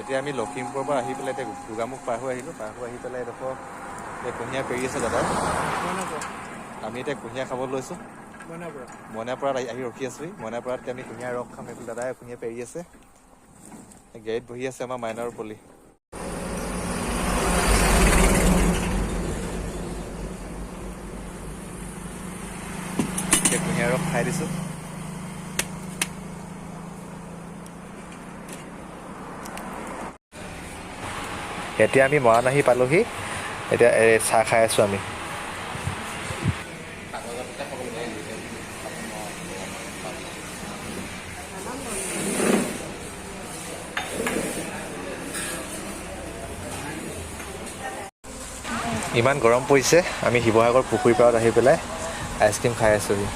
এতিয়া আমি লখিমপুৰৰ পৰা আহি পেলাই এতিয়া গোগামুখ পাৰ হৈ আহিলোঁ। পাৰ হৈ আহি পেলাই এডোখৰ এই কুঁহিয়াৰ পেৰি আছে দাদাই। আমি এতিয়া কুঁহিয়াৰ খাব লৈছোঁ। মইনাপাৰাত আহি ৰখি আছোঁহি। মইনাপাৰাত আমি কুঁহিয়াৰ ৰস খাম। এইফালে দাদাই কুঁহিয়াৰ পেৰি আছে। গাড়ীত বহি আছে আমাৰ মাইনাৰ পলি। কুঁহিয়াৰ ৰস খাই দিছোঁ। এতিয়া আমি মৰাণ আহি পালোহি। এতিয়া চাহ খাই আছোঁ আমি। ইমান গৰম পৰিছে। আমি শিৱসাগৰ পুখুৰী পাৰত আহি পেলাই আইচক্ৰীম খাই আছোঁহি।